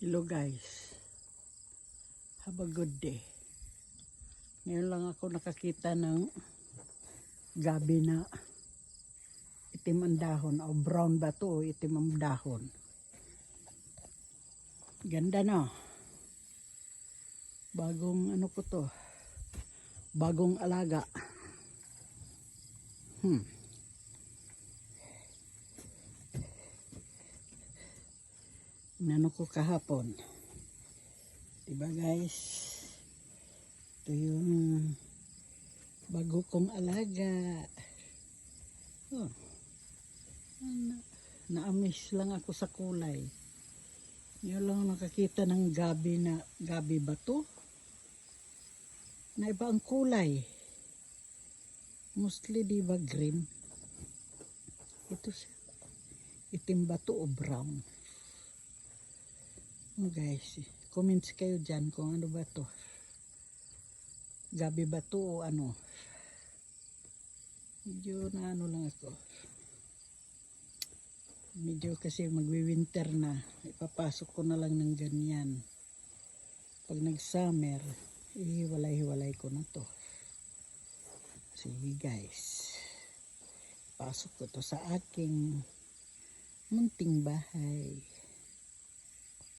Hello guys, have a good day. Ngayon lang ako nakakita ng gabi na itim ang dahon o brown ba to o itim ang dahon. Ganda na. Bagong ano po to, bagong alaga. Inano ko kahapon. Diba guys? Ito yung bago kong alaga. Oh. Na-amaze lang ako sa kulay. Ngayon lang nakakita ng gabi na, gabi ba to? Na iba ang kulay. Mostly diba green? Ito siya. Itim ba to o brown? Oh guys, comments kayo dyan kung ano ba to. Gabi ba to o ano. Medyo na ano lang ako. Medyo kasi magwi-winter na. Ipapasok ko na lang ng ganyan. Pag nag-summer, ihiwalay-hiwalay ko na to. Sige guys. Pasok ko to sa aking munting bahay.